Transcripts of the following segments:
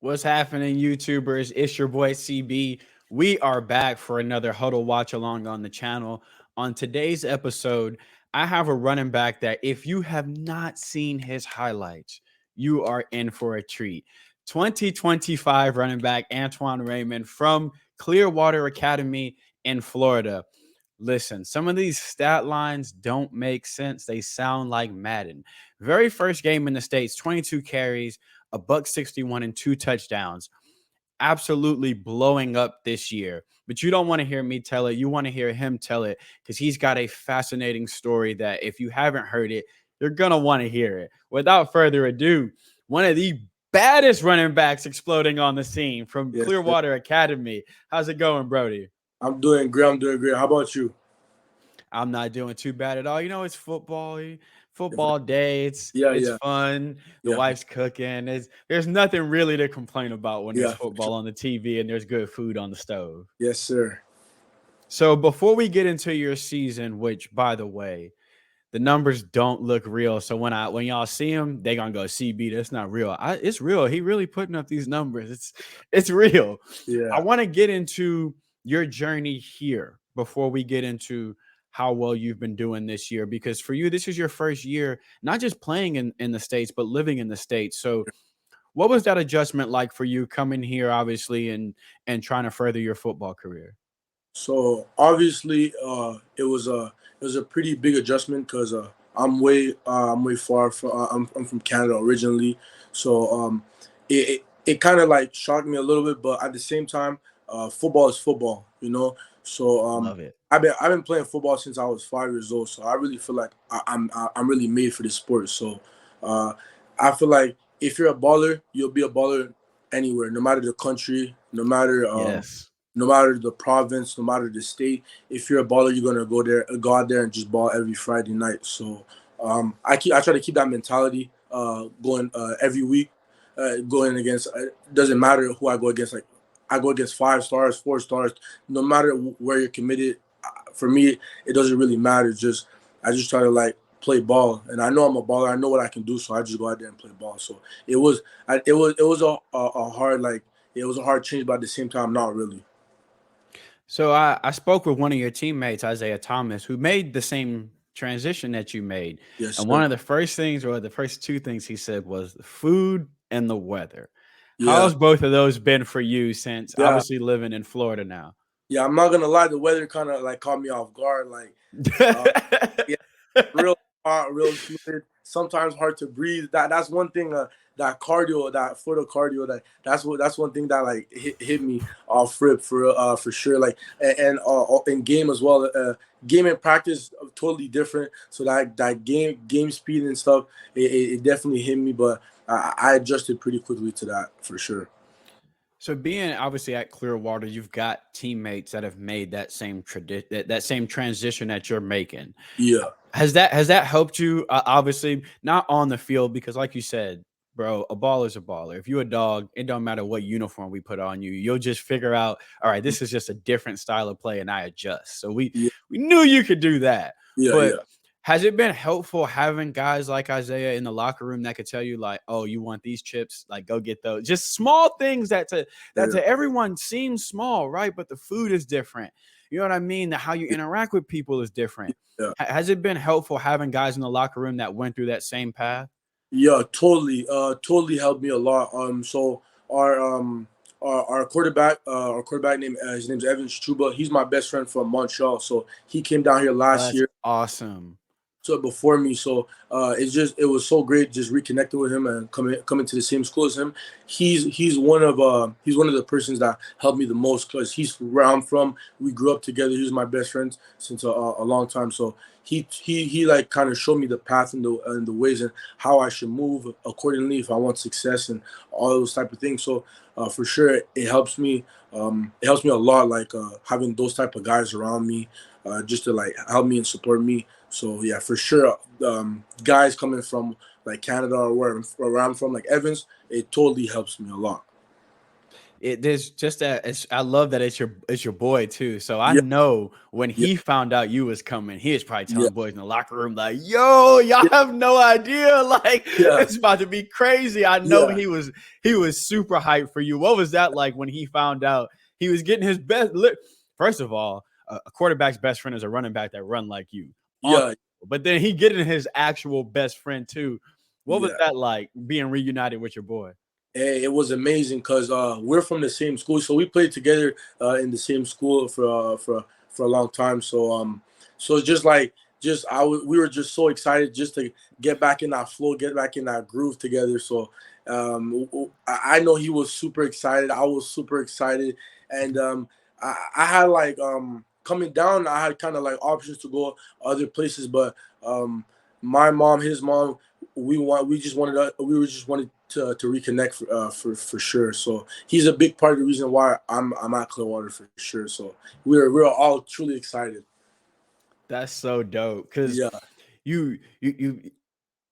What's happening, YouTubers? It's your boy CB. We are back for another Huddle Watch Along on the channel. On today's episode, I have a running back that if you have not seen his highlights, you are in for a treat. 2025 running back Antwan Raymond from Clearwater Academy in Florida. Listen, some of these stat lines don't make sense. They sound like Madden. Very first game in the States, 22 carries, a buck 61 and two touchdowns. Absolutely blowing up this year. But you don't want to hear me tell it. You want to hear him tell it because he's got a fascinating story that if you haven't heard it, you're going to want to hear it. Without further ado, one of the baddest running backs exploding on the scene from Yes, sir. Clearwater Academy. How's it going, Brody? I'm doing great. I'm doing great. How about you? I'm not doing too bad at all. You know, it's Yes, football day. Yeah, It's yeah, fun. The yeah, wife's cooking. There's nothing really to complain about when there's yeah, for football sure. on the TV and there's good food on the stove. Yes, sir. So before we get into your season, which by the way, the numbers don't look real. So when y'all see them, they gonna go CB. That's not real. It's real. He really putting up these numbers. It's real. I Yeah. want to get into your journey here before we get into how well you've been doing this year because for you this is your first year not just playing in the states but living in the states. So what was that adjustment like for you coming here obviously and trying to further your football career? So obviously, it was a pretty big adjustment because I'm way far from I'm from Canada originally, so it kind of like shocked me a little bit, but at the same time, football is football, you know. So Love it. I've been playing football since I was 5 years old, so I really feel like I'm really made for this sport. So uh, I feel like if you're a baller, you'll be a baller anywhere, no matter the country, Yes. no matter the province, no matter the state. If you're a baller, you're gonna go out there and just ball every Friday night. So I try to keep that mentality going every week, going against. Doesn't matter who I go against. Like I go against 5 stars, 4 stars. No matter where you're committed, for me it doesn't really matter. Just I just try to like play ball, and I know I'm a baller. I know what I can do, so I just go out there and play ball. So it was a hard like it was a hard change, but at the same time, not really. So I spoke with one of your teammates, Isaiah Thomas, who made the same transition that you made. Yes, And sir. one of the first things, or the first two things he said was the food and the weather. Yeah, How's both of those been for you since yeah, obviously living in Florida now? yeah. I'm not gonna lie, the weather kind of like caught me off guard. Like, uh, yeah, real hot, real humid. Sometimes hard to breathe. That's one thing. That cardio, that photo cardio, that's one thing that like hit me off rip for sure. Like and in game as well. Game and practice totally different. So that game speed and stuff, it definitely hit me. But I adjusted pretty quickly to that for sure. So being obviously at Clearwater, you've got teammates that have made that same that same transition that you're making. Yeah, Has that helped you? Obviously, not on the field because, like you said, bro, a baller is a baller. If you're a dog, it don't matter what uniform we put on you. You'll just figure out, all right, this is just a different style of play, and I adjust. So yeah, we knew you could do that. yeah, But yeah. has it been helpful having guys like Isaiah in the locker room that could tell you, like, oh, you want these chips? Like, go get those. Just small things that Yeah. to everyone seems small, right? But the food is different. You know what I mean? How you interact with people is different. Yeah. Has it been helpful having guys in the locker room that went through that same path? Yeah, totally. Totally helped me a lot. So our our quarterback name his name's Evan Struba. He's my best friend from Montreal. So he came down here last That's year. awesome. So before me. So it was so great just reconnecting with him and coming to the same school as him. He's one of the persons that helped me the most because he's where I'm from. We grew up together. He was my best friend since a long time. So he like kind of showed me the path and the ways and how I should move accordingly if I want success and all those type of things. So for sure it helps me. It helps me a lot like having those type of guys around me just to like help me and support me. So yeah, for sure, guys coming from like Canada or where I'm from, like Evans, it totally helps me a lot. there's just that. I love that it's your boy too. So I Yeah, know when yeah, he found out you was coming, he was probably yeah, telling boys in the locker room like, "Yo, y'all yeah, have no idea. Like yeah, it's about to be crazy." I know yeah, he was super hyped for you. What was that like when he found out he was getting his best? First of all, a quarterback's best friend is a running back that run like you. On, yeah, but then he getting his actual best friend too. What was yeah. that like being reunited with your boy? Hey, it was amazing because we're from the same school, so we played together in the same school for a long time. So it's just like we were just so excited just to get back in that flow, get back in that groove together. So I know he was super excited. I was super excited, and I had like coming down. I had kind of like options to go other places, but um, my mom, his mom, we were just wanted to reconnect for sure. So he's a big part of the reason why I'm at Clearwater for sure. So we're all truly excited. That's so dope because Yeah, you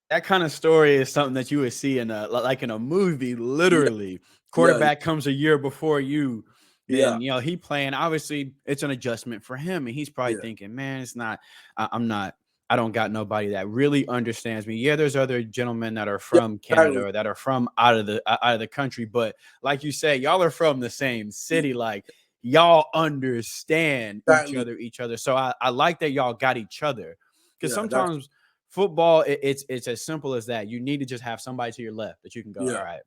that kind of story is something that you would see in a like in a movie. yeah, Literally, yeah, quarterback comes a year before you, yeah, and he playing. Obviously, it's an adjustment for him, and he's probably yeah. thinking, "Man, it's not. I'm not. I don't got nobody that really understands me." Yeah, there's other gentlemen that are Yeah, from Canada exactly. or that are from out of the country, but like you said, y'all are from the same city. Like y'all understand Exactly. each other. So I like that y'all got each other because Yeah, that's sometimes football, it's as simple as that. You need to just have somebody to your left that you can go, all yeah, right,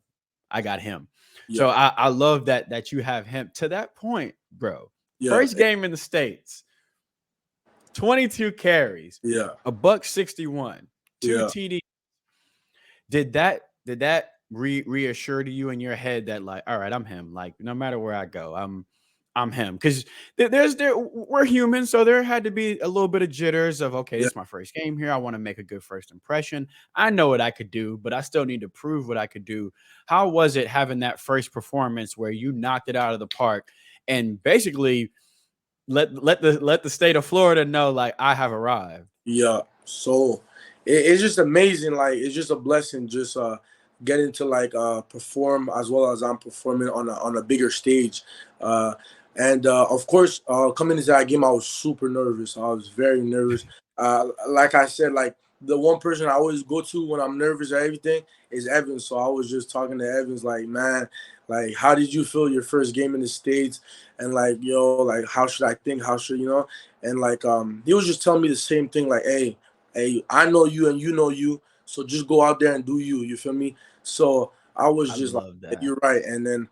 I got him. So yeah, I love that you have him to that point, bro. yeah, First game in the States, 22 carries, yeah, a buck 61, two yeah, TD. Did that reassure to you in your head that like, all right, I'm him. Like no matter where I go, I'm him. Because we're human, so there had to be a little bit of jitters of okay, yeah, this is my first game here. I want to make a good first impression. I know what I could do, but I still need to prove what I could do. How was it having that first performance where you knocked it out of the park and basically let the state of Florida know like I have arrived? yeah. So it's just amazing. Like it's just a blessing. Just getting to like perform as well as I'm performing on a bigger stage. Uh, and of course, coming into that game, I was super nervous. I was very nervous. Like I said, like the one person I always go to when I'm nervous or everything is Evans. So I was just talking to Evans, like, man, like, how did you feel your first game in the States? And like, yo, like, how should I think? How should And like, he was just telling me the same thing, like, hey, I know you and you know you, so just go out there and do you. You feel me? So I was I just like, love hey, that. you're right. And then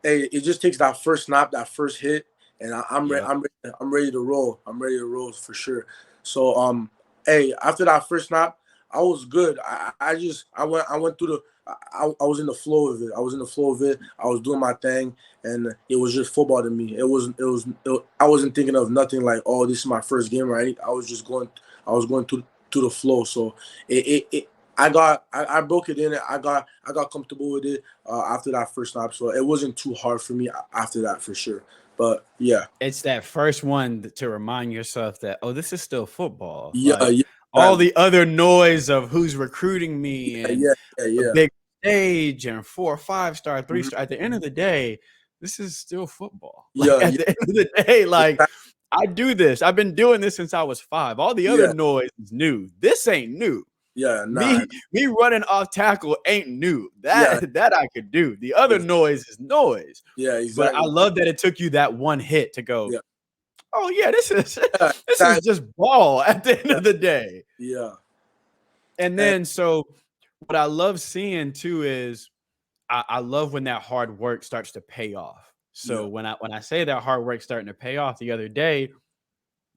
hey, it just takes that first snap, that first hit, and Yep. I'm ready to roll. I'm ready to roll for sure. So hey, after that first snap, I was good. I went through the. I was in the flow of it. I was in the flow of it. I was doing my thing, and it was just football to me. I wasn't thinking of nothing like, oh, this is my first game, right? I was just going. I was going to the flow. So I broke it in. I got comfortable with it after that first snap. So it wasn't too hard for me after that for sure. But yeah, It's that first one to remind yourself that, oh, this is still football. yeah, Like yeah, all exactly. the other noise of who's recruiting me Yeah, and yeah, yeah, a yeah. big stage and 4 or 5 star, three Mhm. star. At the end of the day, this is still football. Like Yeah, at yeah, the end of the day, like exactly. I do this. I've been doing this since I was 5. All the other Yeah, noise is new. This ain't new. yeah, nah, Me me running off tackle ain't new. yeah, That I could do. The other ex- noise is noise. yeah, But I exactly. love that it took you that one hit to go, Yeah, oh yeah, this is yeah, this is exactly. just ball at the end Yeah, of the day. yeah, And and then so what I love seeing too is I love when that hard work starts to pay off. yeah, So when I say that hard work starting to pay off the other day,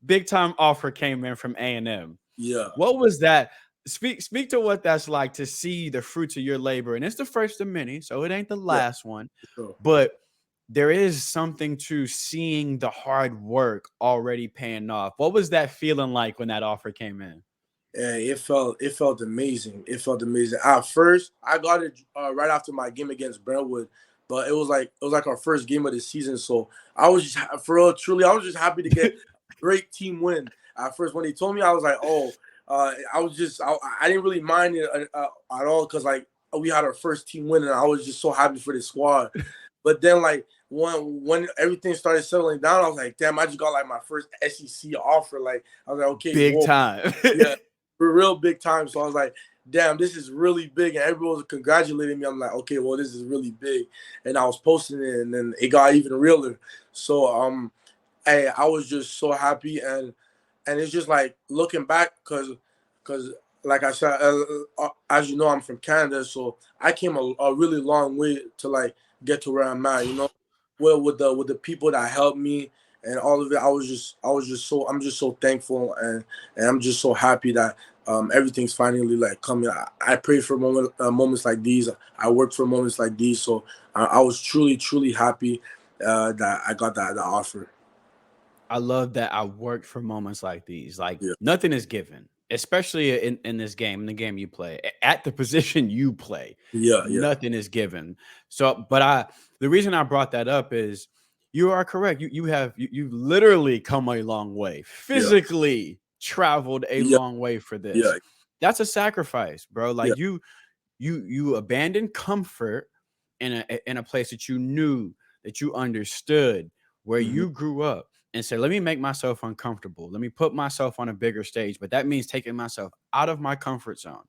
big time offer came in from A&M. yeah, What was that? Speak to what that's like to see the fruits of your labor. And it's the first of many, so it ain't the yeah, last one. for sure. But there is something to seeing the hard work already paying off. What was that feeling like when that offer came in? And it felt amazing. It felt amazing. At first, I got it right after my game against Brentwood, but it was like our first game of the season. So I was just for real, truly, I was just happy to get a great team win. At first, when they told me, I was like, oh, I didn't really mind it at all because like we had our first team win, and I was just so happy for the squad. But then like when everything started settling down, I was like, damn, I just got like my first SEC offer. Like I was like, okay, Big whoa, time. yeah, for real big time. So I was like, damn, this is really big, and everyone was congratulating me. I'm like, okay, well, this is really big, and I was posting it, and then it got even realer. So hey, I was just so happy, and it's just like looking back, cause like I said, as you know, I'm from Canada, so I came a really long way to like get to where I'm at. You know, well with the people that helped me and all of it, I'm just so thankful, and I'm just so happy that everything's finally like coming. I pray for moments like these. I work for moments like these, so I was truly happy that I got that offer. I love that I worked for moments like these. Like Yeah, nothing is given, especially in this game, in the game you play, at the position you play. yeah, Nothing is given. So, but the reason I brought that up is you are correct. You literally come a long way, yeah, physically traveled a yeah, long way for yeah, this. That's a sacrifice, bro. yeah. Like you abandoned comfort in a place that you knew, that you understood, where Hmm. you grew up, and said, let me make myself uncomfortable, let me put myself on a bigger stage. But that means taking myself out of my comfort zone,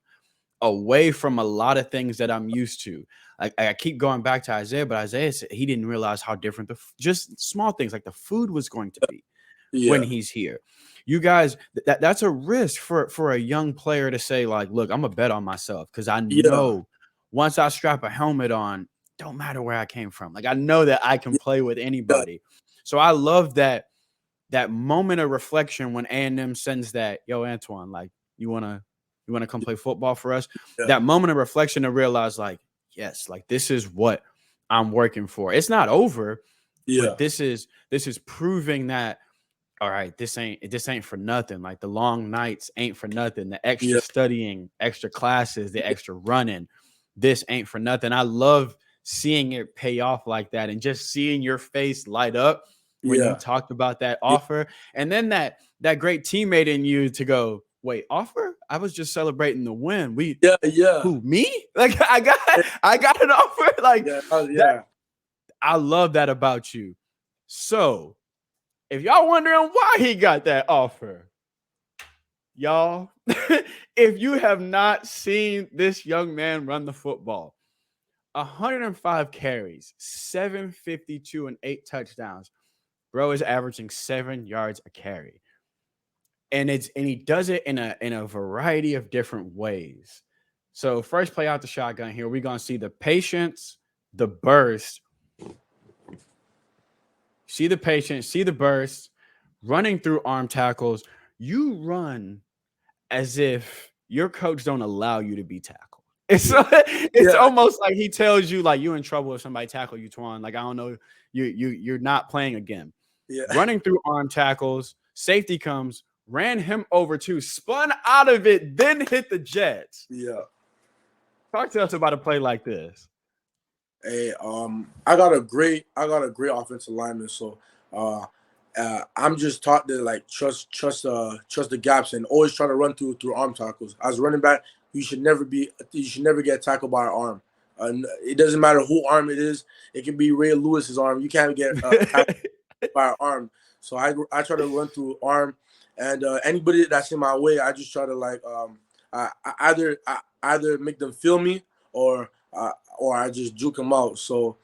away from a lot of things that I'm used to. I keep going back to Isaiah, but Isaiah said he didn't realize how different just small things like the food was going to be when Yeah, he's here. You guys, that's a risk for a young player to say, like, look, I'm gonna bet on myself because I yeah, know once I strap a helmet on, don't matter where I came from. Like I know that I can play with yeah, anybody. So I love that moment of reflection when A&M sends that, yo, Antwan, like, you wanna come play football for us? yeah, That moment of reflection to realize, like, yes, like this is what I'm working for. It's not over, but yeah, this is proving that, all right, this ain't for nothing. Like the long nights ain't for nothing. The extra yeah, studying, extra classes, the extra running, this ain't for nothing. I love seeing it pay off like that, and just seeing your face light up when you yeah, talked about that yeah, offer, and then that great teammate in you to go, wait, offer? I was just celebrating the win. yeah, yeah, Who, me? Like I got an offer like yeah, that. yeah, I love that about you. So if y'all wondering why he got that offer, y'all, if you have not seen this young man run the football, 105 carries, 752 and 8 touchdowns. Bro is averaging 7 yards a carry. And he does it in a variety of different ways. So first play out the shotgun here, we're gonna see the patience, the burst, see the patience, see the burst, running through arm tackles. You run as if your coach don't allow you to be tackled. It's yeah, it's yeah, almost like he tells you like you in trouble if somebody tackle you, Twan. Like I don't know, you're not playing again. yeah, Running through arm tackles, safety comes, ran him over too, spun out of it, then hit the Jets. yeah. Talk to us about a play like this. Hey, I got a great offensive lineman. So, uh, I'm just taught to like trust the gaps and always try to run through arm tackles. As a running back, you should never get tackled by an arm. It doesn't matter who arm it is. It can be Ray Lewis's arm. You can't get tackled by an arm. So I try to run through arm, and anybody that's in my way, I just try to like I either make them feel me or I just juke them out. So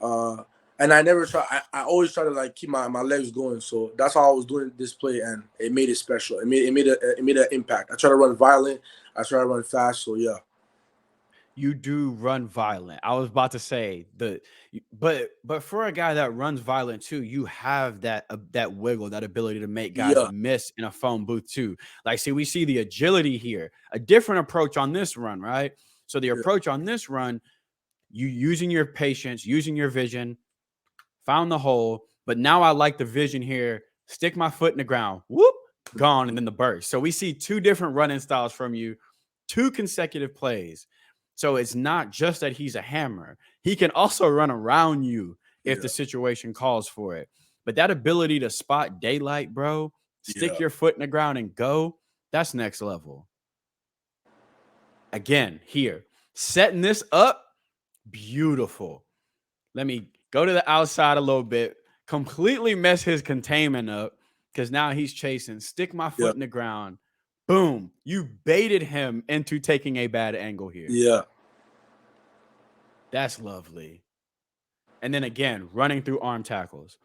uh, and I never try. I always try to like keep my legs going. So that's how I was doing this play, and it made it special. It made an impact. I try to run violent. I try to run fast. So yeah, You do run violent. I was about to say but for a guy that runs violent too, you have that wiggle, that ability to make guys yeah, miss in a phone booth too. Like, see, we see the agility here, a different approach on this run, right? So the yeah, approach on this run, you using your patience, using your vision, found the hole. But now I like the vision here. Stick my foot in the ground. Whoop, gone, and then the burst. So we see two different running styles from you, two consecutive plays. So it's not just that he's a hammer. He can also run around you if the yeah, situation calls for it. But that ability to spot daylight, bro, stick yeah, your foot in the ground and go, that's next level. Again, here, setting this up, beautiful. Let me go to the outside a little bit, completely mess his containment up because now he's chasing. Stick my Yeah. foot in the ground. Boom. You baited him into taking a bad angle here. Yeah. That's lovely. And then again, running through arm tackles.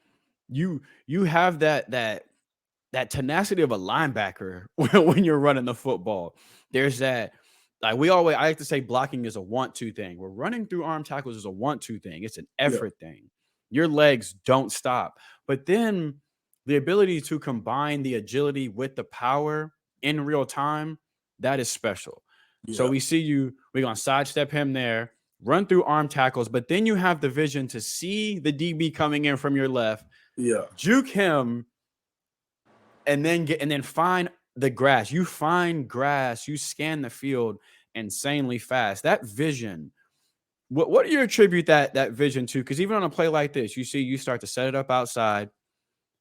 You have that tenacity of a linebacker when you're running the football. There's that, like we always, I like to say blocking is a want-to thing. Where running through arm tackles is a want-to thing. It's an Yeah. effort thing. Your legs don't stop. But then the ability to combine the agility with the power in real time, that is special. So Yeah. we see you, we're gonna sidestep him there, run through arm tackles, but then you have the vision to see the DB coming in from your left, Yeah. juke him, and then find the grass. You find grass, you scan the field insanely fast. That vision, what do you attribute that vision to? Because even on a play like this, you see you start to set it up outside,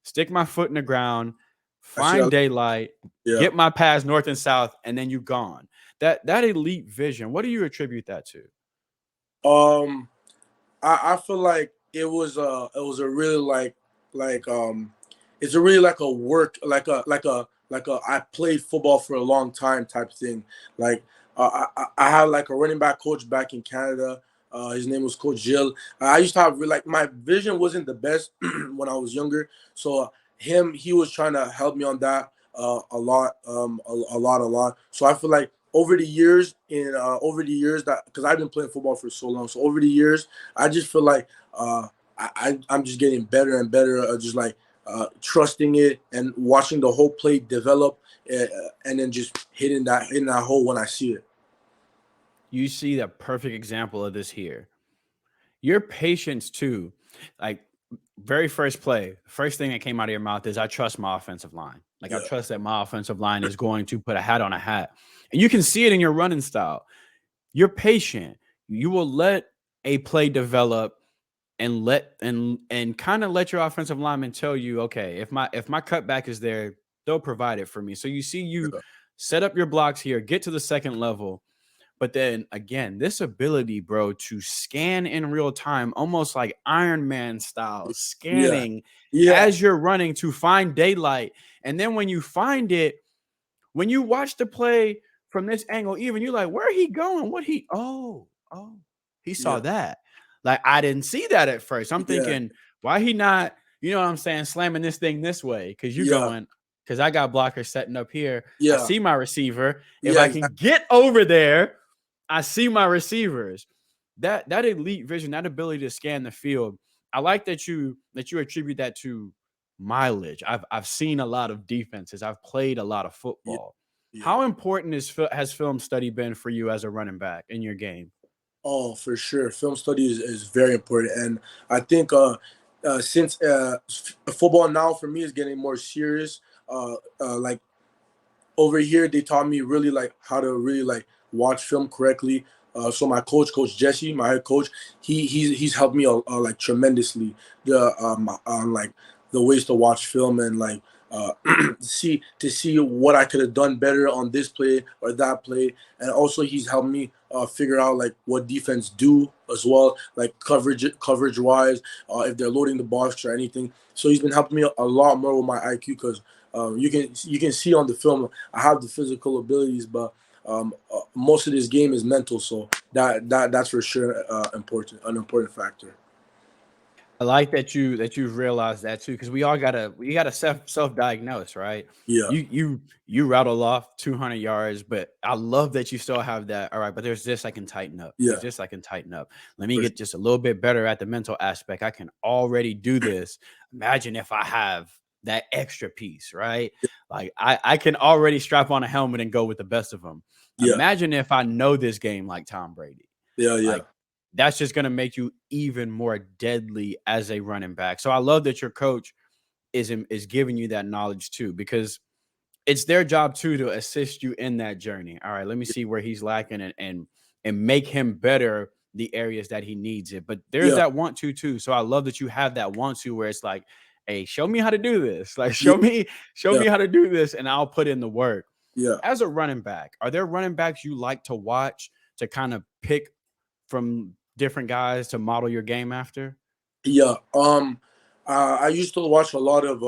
stick my foot in the ground, I see. find daylight, Yeah. get my pass north and south, and then you gone. That elite vision, what do you attribute that to? Um, I feel like it was a really like it's a really like a work like a I played football for a long time type thing. Like I had like a running back coach back in Canada. His name was Coach Jill. I used to have like my vision wasn't the best when I was younger, so he was trying to help me on that a lot, a lot. So I feel like over the years that because I've been playing football for so long, so over the years I just feel like I'm just getting better and better, just like trusting it and watching the whole play develop, and then just hitting that hole when I see it. You see the perfect example of this here. Your patience too. Like very first play, first thing that came out of your mouth is I trust my offensive line. Like I Yeah, trust that my offensive line is going to put a hat on a hat. And you can see it in your running style. You're patient. You will let a play develop and kind of let your offensive lineman tell you, okay, if my cutback is there, they'll provide it for me. So you see you yeah, set up your blocks here, get to the second level, but then again, this ability, bro, to scan in real time, almost like Iron Man style, yeah, scanning yeah, as you're running to find daylight. And then when you find it, when you watch the play from this angle, even you're like, where he going? What he he saw yeah, that. Like I didn't see that at first. I'm yeah, thinking, why he not, you know what I'm saying, slamming this thing this way? Cause you yeah, going, because I got blockers setting up here. I yeah, see my receiver. If yeah, I can get over there, I see my receivers. That elite vision, that ability to scan the field. I like that you attribute that to mileage. I've seen a lot of defenses. I've played a lot of yeah, football. yeah. How important has film study been for you as a running back in your game? Oh, for sure. Film study is very important, and I think since football now for me is getting more serious. Like over here they taught me really like how to really like watch film correctly. So my coach Jesse, my head coach, he's helped me like tremendously the on like the ways to watch film and like see what I could have done better on this play or that play, and also he's helped me figure out like what defense do as well, like coverage wise, if they're loading the box or anything. So he's been helping me a lot more with my IQ because you can see on the film I have the physical abilities, but most of this game is mental. So that's for sure an important factor. I like that you've realized that too, because we gotta self diagnose, right? Yeah, You rattle off 200 yards, but I love that you still have that. All right, but there's this I can tighten up. There's yeah, this I can tighten up. Let me for get just a little bit better at the mental aspect. I can already do this. Imagine if I have that extra piece, right? Like I can already strap on a helmet and go with the best of them. yeah, Imagine if I know this game like Tom Brady. yeah, yeah, Like that's just going to make you even more deadly as a running back. So I love that your coach is giving you that knowledge too, because it's their job too to assist you in that journey. All right, let me see where he's lacking and make him better the areas that he needs it. But there's yeah, that want to too. So I love that you have that want to where it's like, hey, show me how to do this. Like yeah, show yeah, me how to do this, and I'll put in the work. yeah. As a running back, are there running backs you like to watch to kind of pick from different guys to model your game after? Yeah. I used to watch a lot of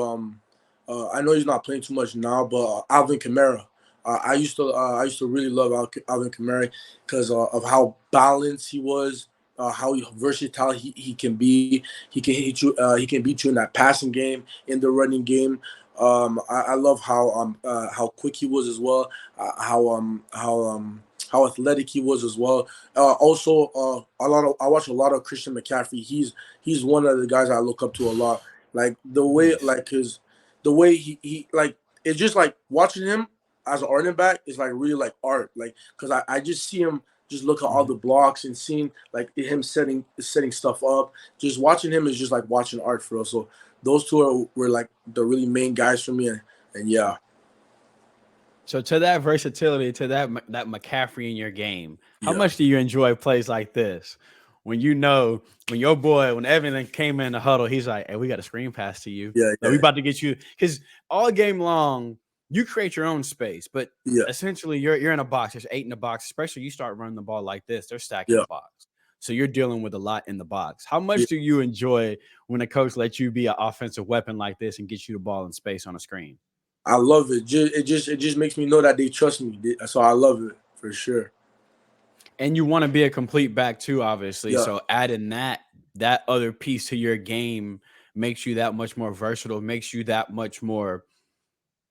I know he's not playing too much now, but Alvin Kamara. I used to really love Alvin Kamara because of how balanced he was, how versatile he can be. He can hit you. He can beat you in that passing game, in the running game. I love how quick he was as well. How athletic he was as well. Also, I watch a lot of Christian McCaffrey. He's one of the guys I look up to a lot. Like Nice. the way he like it's just like watching him as an running back is like really like art. Like because I just see him just look at all Mhm. the blocks and seeing like him setting stuff up. Just watching him is just like watching art for us. So those two were like the really main guys for me. And yeah, So to that versatility, to that McCaffrey in your game, how yeah, much do you enjoy plays like this? When you know when your boy, when Evan came in the huddle, he's like, "Hey, we got a screen pass to you. yeah, Like we yeah, about to get you." Because all game long, you create your own space, but yeah, essentially you're in a box. There's 8 in the box. Especially you start running the ball like this, they're stacking the yeah, box. So you're dealing with a lot in the box. How yeah. much do you enjoy when a coach lets you be an offensive weapon like this and gets you the ball in space on a screen? I love it. It just makes me know that they trust me. So I love it for sure. And you want to be a complete back too, obviously. Yeah, So adding that other piece to your game makes you that much more versatile, makes you that much more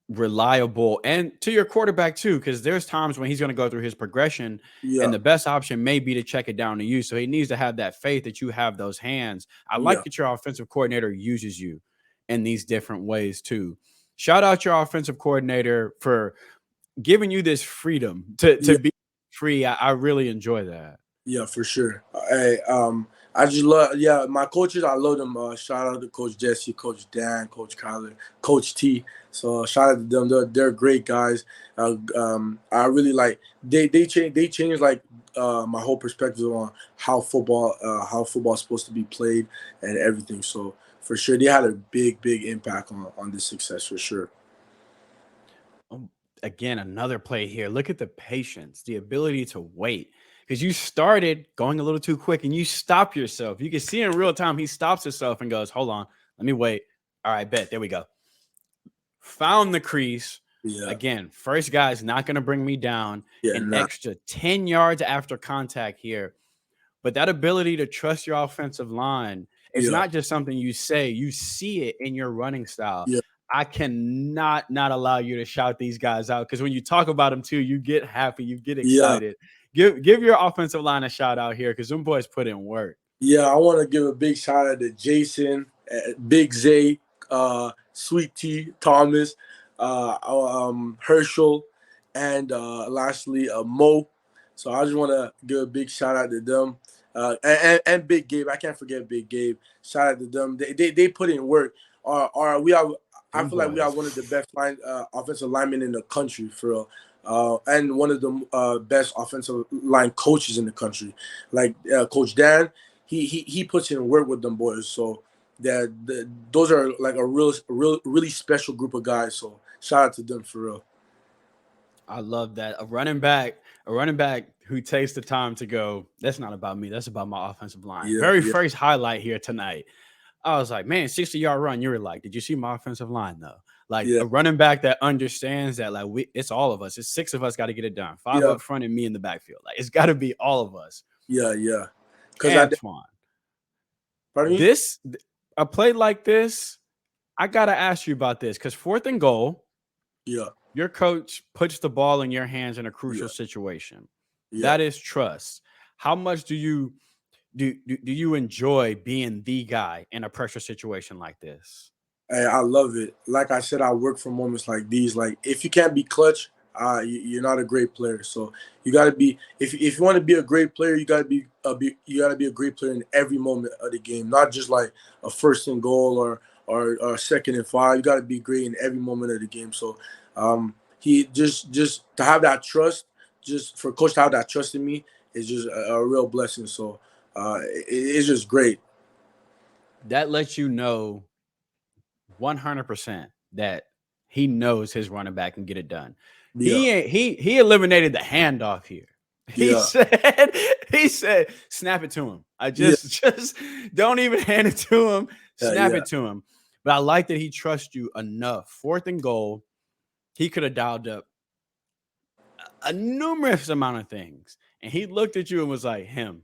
reliable, and to your quarterback too, because there's times when he's going to go through his progression, and yeah, the best option may be to check it down to you. So he needs to have that faith that you have those hands. I like yeah, that your offensive coordinator uses you in these different ways too. Shout out your offensive coordinator for giving you this freedom to yeah. be free. I really enjoy that. Yeah, for sure. Hey, I just love, yeah, my coaches. I love them. Shout out to Coach Jesse, Coach Dan, Coach Kyler, Coach T. So shout out to them. They're great guys. I really like they changed like my whole perspective on how football's supposed to be played and everything. So for sure, they had a big impact on this success for sure. Um, Again, another play here. Look at the patience, the ability to wait. Because you started going a little too quick and you stop yourself. You can see in real time, he stops himself and goes, "Hold on, let me wait. All right, bet. There we go." Found the crease. Yeah, Again, first guy is not going to bring me down. yeah, An nah, extra 10 yards after contact here. But that ability to trust your offensive line is yeah, not just something you say, you see it in your running style. yeah, I cannot not allow you to shout these guys out because when you talk about them too, you get happy, you get yeah. excited. Give your offensive line a shout out here because them boys put in work. Yeah, I want to give a big shout out to Jason, Big Zay, Sweet Tea, Thomas, Herschel, and lastly Mo. So I just want to give a big shout out to them, and Big Gabe. I can't forget Big Gabe. Shout out to them. They put in work. We have. I Them feel like we have boys. one of the best offensive linemen in the country for real. And one of the best offensive line coaches in the country, like Coach Dan. He puts in work with them boys. So those are like a really special group of guys. So shout out to them for real. I love that. A running back who takes the time to go, that's not about me. That's about my offensive line. Yeah, Very yeah, first highlight here tonight. I was like, man, 60-yard run. You were like, did you see my offensive line though? Like yeah, a running back that understands that like it's all of us. It's 6 of us got to get it done. 5 yeah, up front and me in the backfield. Like it's got to be all of us. yeah. Cause Antoine, pardon me. this a play like this, I gotta ask you about this because fourth and goal, Yeah, your coach puts the ball in your hands in a crucial yeah, situation. yeah. That is trust. How much do you enjoy being the guy in a pressure situation like this? Hey, I love it. Like I said, I work for moments like these. Like if you can't be clutch, you're not a great player. So you got to be. If you want to be a great player, you got to be a great player in every moment of the game, not just like a first and goal or second and five. You got to be great in every moment of the game. So he just to have that trust, just for coach to have that trust in me is just a real blessing. So it's just great. That lets you know 100% that he knows his running back can get it done. Yeah, He eliminated the handoff here. He yeah, said, he said, snap it to him. I yeah, just don't even hand it to him. yeah, Snap yeah, it to him. But I like that he trusts you enough. Fourth and goal, he could have dialed up a numerous amount of things. And he looked at you and was like, him.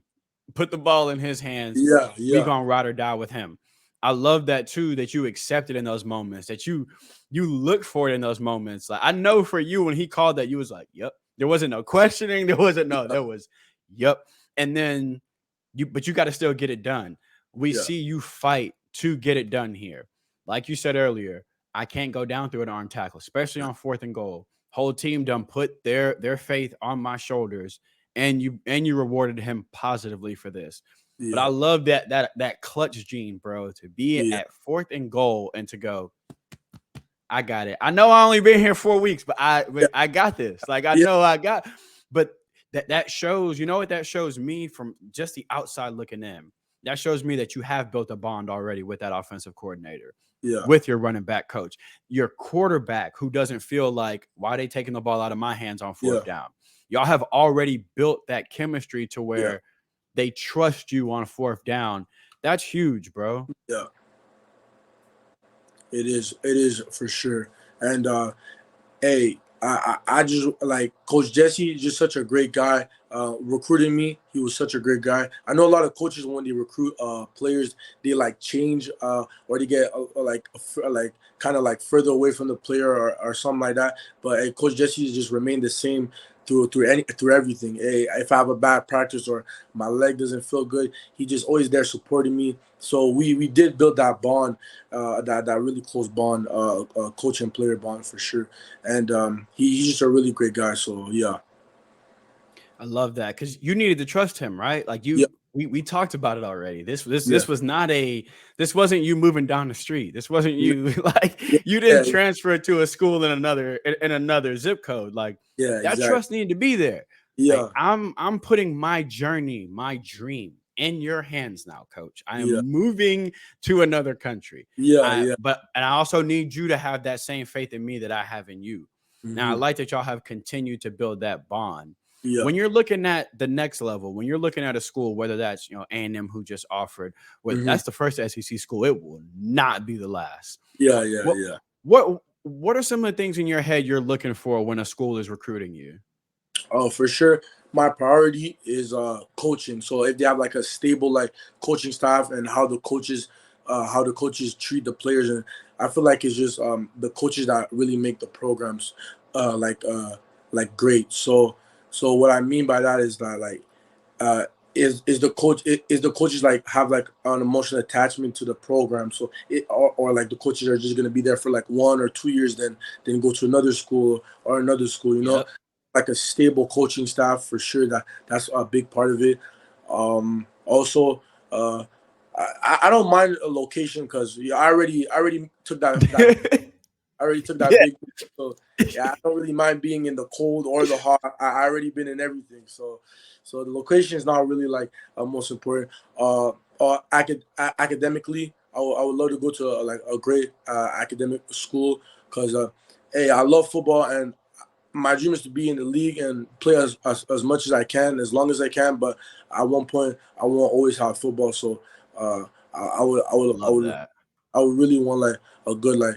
Put the ball in his hands. yeah, We yeah, gonna ride or die with him. I love that too, that you accepted in those moments, that you look for it in those moments. Like I know for you when he called that, you was like, yep. There wasn't no questioning. There wasn't no, yeah, there was, yep. And then but you got to still get it done. We yeah, see you fight to get it done here. Like you said earlier, I can't go down through an arm tackle, especially on fourth and goal. Whole team done put their faith on my shoulders, and you rewarded him positively for this. But I yeah, love that clutch gene, bro, to be yeah, at fourth and goal and to go, I got it. I know I only been here 4 weeks, but yeah, I got this. Like I yeah, know I got, but that shows, you know what that shows me from just the outside looking in. That shows me that you have built a bond already with that offensive coordinator, yeah, with your running back coach, your quarterback who doesn't feel like why are they taking the ball out of my hands on fourth yeah, down. Y'all have already built that chemistry to yeah, where they trust you on fourth down. That's huge, bro. yeah. It is for sure. And hey, I just like Coach Jesse, just such a great guy. Recruiting me, he was such a great guy. I know a lot of coaches when they recruit players, they like change or they get like kind of like further away from the player or something like that. But hey, Coach Jesse has just remained the same through everything. Hey, if I have a bad practice or my leg doesn't feel good, he just always there supporting me. So we did build that bond, that really close bond, coach and player bond for sure. And he's just a really great guy. So yeah, I love that because you needed to trust him, right? Like yeah, we talked about it already. yeah, This was not this wasn't you moving down the street. This wasn't yeah, you like yeah, you yeah, didn't transfer to a school in another zip code. Like yeah, that exactly. trust needed to be there. Like Yeah, I'm putting my journey, my dream in your hands now, coach. I yeah, am moving to another country. yeah, yeah. And I also need you to have that same faith in me that I have in you. Now I Hmm. like that y'all have continued to build that bond Yeah, when you're looking at the next level, when you're looking at a school, whether that's A&M who just offered, with hmm, that's the first SEC school, it will not be the last. yeah, yeah, What yeah. what are some of the things in your head you're looking for when a school is recruiting you? Oh, for sure. My priority is coaching. So if they have like a stable like coaching staff and how the coaches treat the players, and I feel like it's just the coaches that really make the programs uh like uh like great. So what I mean by that is that like uh is the is the coaches like have like an emotional attachment to the program, so or like the coaches are just going to be there for like 1 or 2 years, then go to another school or another school, Yep. like a stable coaching staff for sure. That's a big part of it. Also, I don't mind a location because I already took I already took that Yeah. big. So yeah, I don't really mind being in the cold or the hot. I already been in everything. So the location is not really like most important. Academically, I would love to go to like a great academic school because hey, I love football and my dream is to be in the league and play as much as I can, as long as I can. But at one point, I won't always have football. So Love that. I would really want like a good like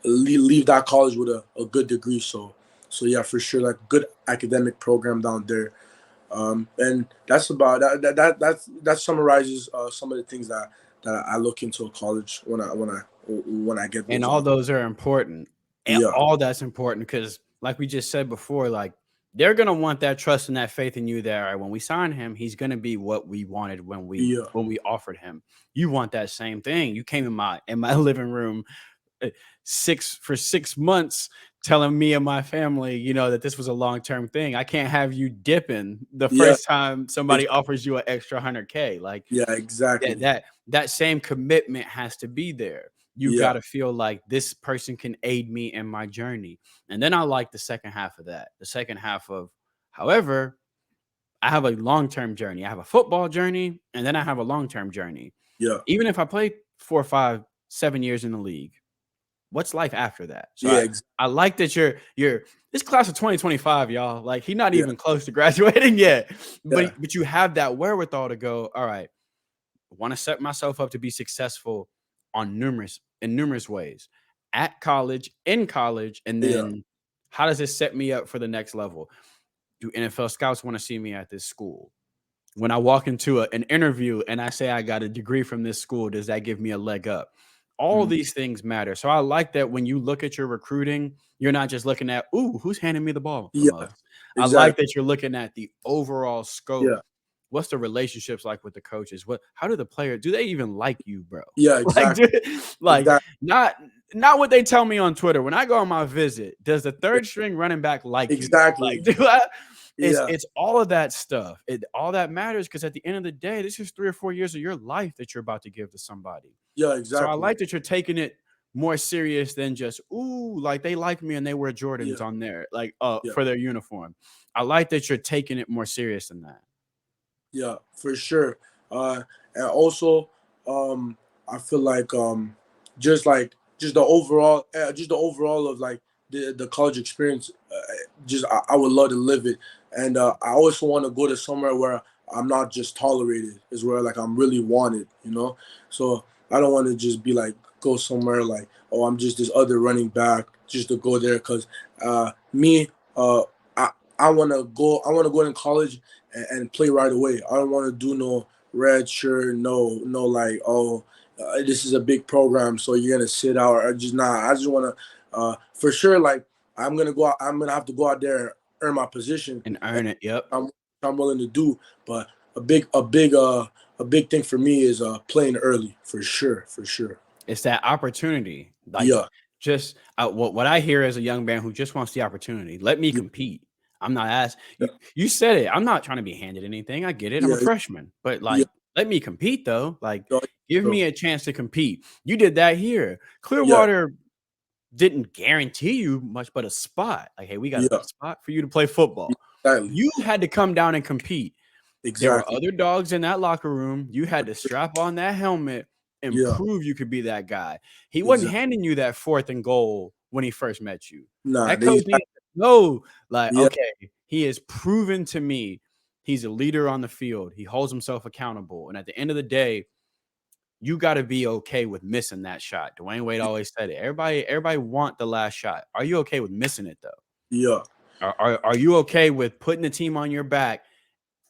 leave that college with a good degree. So yeah, for sure, like good academic program down there. And that's about that summarizes some of the things that I look into a college when I get And those all off. those are important. And Yeah, all that's important because, like we just said before, like they're gonna want that trust and that faith in you. That all right, when we sign him, he's gonna be what we wanted yeah, when we offered him. You want that same thing. You came in my living room 6 months telling me and my family, that this was a long-term thing. I can't have you dipping the yeah, first time somebody ex- offers you an extra 100K. Like yeah, that exactly. that that same commitment has to be there. You got Yeah, to feel like this person can aid me in my journey. And then I like the second half of that. The second half of, however, I have a long-term journey. I have a football journey, and then I have a long-term journey. yeah, Even if I play 4, 5, 7 years in the league, what's life after that? So Yeah, I like that you're this class of 2025, y'all. Like he's not yeah, even close to graduating yet, yeah, but you have that wherewithal to go. All right, I want to set myself up to be successful on numerous ways at college, in college, and yeah, then how does this set me up for the next level? Do NFL scouts want to see me at this school? When I walk into an interview and I say I got a degree from this school, does that give me a leg up? All mm, these things matter. So I like that when you look at your recruiting, you're not just looking at, ooh, who's handing me the ball the yeah, most? I like exactly. that you're looking at the overall scope. Yeah, What's the relationships like with the coaches? How do the players do they even like you, bro? yeah, Like, exactly, like exactly, not what they tell me on Twitter. When I go on my visit, does the yeah, third string running back like you? Like, exactly. do I, Yeah, it's all of that stuff. All that matters because at the end of the day, this is 3 or 4 years of your life that you're about to give to somebody. yeah, So I exactly. like that you're taking it more serious than just, ooh, like they like me and they wear Jordans Yeah, on there, like yeah, for their uniform. I like that you're taking it more serious than that. yeah, for sure. Uh, and also, um, I feel like just like just the overall of like the college experience. Just I would love to live it, and I also want to go to somewhere where I'm not just tolerated, is where like I'm really wanted. So I don't want to just be like go somewhere like, oh, I'm just this other running back just to go there because me I I want to go in college and play right away. I don't want to do no red shirt, no like, oh, this is a big program, so you're gonna sit out. Or just not. I just want to for sure. Like I'm gonna go out. I'm gonna have to go out there and earn my position. And earn it. Yep. I'm I'm willing to do, but a big thing for me is playing early for sure, for sure. It's that opportunity. Like Yeah, just what I hear as a young man who just wants the opportunity. Let me yeah, compete. I'm not asked yeah, you. You said it. I'm not trying to be handed anything. I get it. I'm a yeah, freshman, but yeah. like let me compete though. Like Yeah, give bro. me a chance to compete. You did that here. Yeah, Clearwater didn't guarantee you much, but a spot. Like, hey, we got a yeah, spot for you to play football. exactly, You had to come down and compete. There were exactly. other dogs in that locker room. You had to strap on that helmet and Yeah, prove you could be that guy. He wasn't exactly. handing you that 4th and goal when he first met you. Nah, That they, coach needed to know, like, yeah, okay, he has proven to me he's a leader on the field. He holds himself accountable. And at the end of the day, you got to be okay with missing that shot. Dwayne Wade always said it. Everybody want the last shot. Are you okay with missing it though? yeah, Are you okay with putting the team on your back?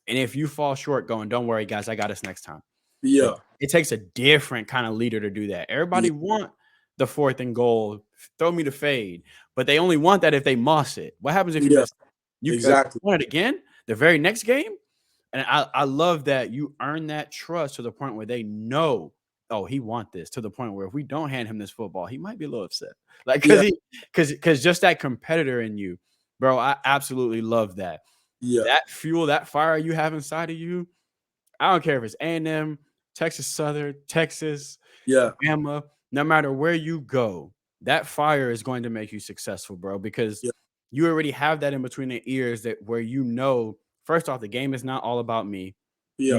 And if you fall short, going, don't worry, guys, I got us next time. yeah, It takes a different kind of leader to do that. yeah, Everybody want the 4th and goal, throw me the fade, but they only want that if they moss it. What happens if you yeah, miss it? You exactly. want it again the very next game? And I love that you earn that trust to the point where they know, oh, he want this, to the point where if we don't hand him this football, he might be a little upset. Like Yeah, because just that competitor in you, bro. I absolutely love that. yeah, That fuel, that fire you have inside of you. I don't care if it's A&M, Texas Southern, Texas, yeah, Bama, no matter where you go, that fire is going to make you successful, bro, because yeah, you already have that in between the ears that where you know, first off, the game is not all about me. You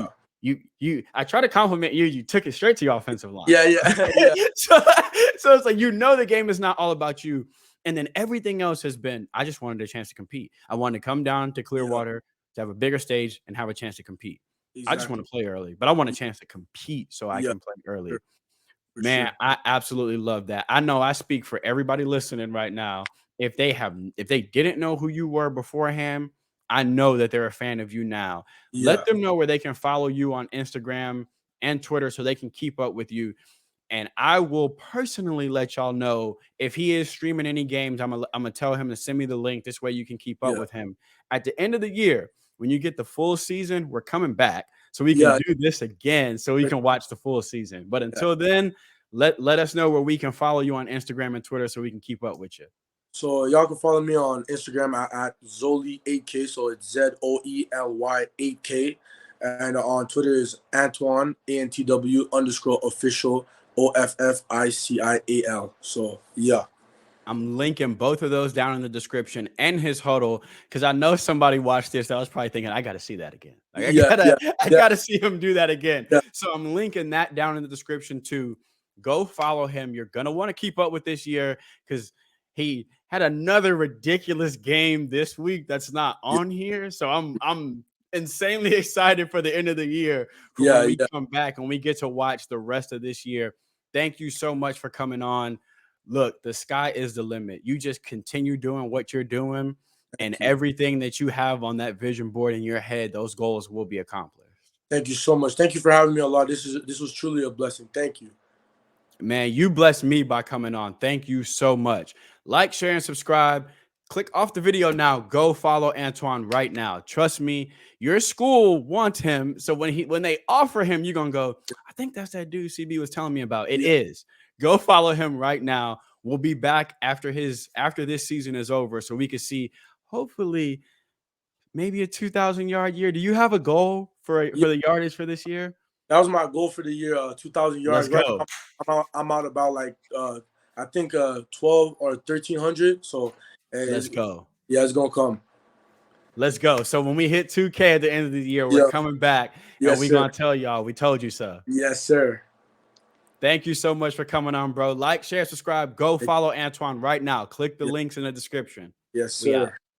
yeah, I try to compliment you, you took it straight to your offensive line. yeah, yeah, yeah, so, so it's like the game is not all about you. And then everything else has been, I just wanted a chance to compete. I wanted to come down to yeah, Clearwater to have a bigger stage and have a chance to compete. I just want exactly. to play early, but I want a chance to compete so I Yeah, can play for, early. for Man, sure. I absolutely love that. I know I speak for everybody listening right now. If they didn't know who you were beforehand, I know that they're a fan of you now. Let Yeah, them know where they can follow you on Instagram and Twitter so they can keep up with you. And I will personally let y'all know if he is streaming any games. I'm gonna tell him to send me the link. This way you can keep up yeah, with him. At the end of the year, when you get the full season, we're coming back so we can yeah, do this again so we for- can watch the full season. But yeah. until then, let us know where we can follow you on Instagram and Twitter so we can keep up with you. So y'all can follow me on Instagram at Zoli8K. So it's ZOELY 8K. And on Twitter is Antwan ANTW underscore official OFFICIAL. So yeah. I'm linking both of those down in the description and his huddle because I know somebody watched this that was probably thinking, I got to see that again. Like Yeah, yeah, I yeah, gotta see him do that again. yeah, So I'm linking that down in the description too. Go follow him. You're gonna want to keep up with this year because he had another ridiculous game this week that's not Yeah, on here. So I'm insanely excited for the end of the year for when yeah, we yeah. come back and we get to watch the rest of this year. Thank you so much for coming on. Look, the sky is the limit. You just continue doing what you're doing, and Thank you. everything that you have on that vision board in your head, those goals will be accomplished. Thank you so much. Thank you for having me, Allah. This was truly a blessing. Thank you. Man, you blessed me by coming on. Thank you so much. Like, share, and subscribe. Click off the video now. Go follow Antwan right now. Trust me, your school wants him. So when they offer him, you're gonna go, I think that's that dude CB was telling me about. It Yeah, is. Go follow him right now. We'll be back after this season is over so we can see hopefully maybe a 2,000-yard year. Do you have a goal for yeah. the yardage for this year? That was my goal for the year. 2,000 Let's yards. Right go. now, I'm out about like I think 12 or 1,300. So Let's it's, go. yeah, it's gonna come. Let's go. So when we hit 2K at the end of the year, we're Yeah. coming back and Yes, we're sir. going to tell y'all we told you so. Yes, sir. Thank you so much for coming on, bro. Like, share, subscribe. Go follow Antwan right now. Click the links in the description. Yes, We sir. out.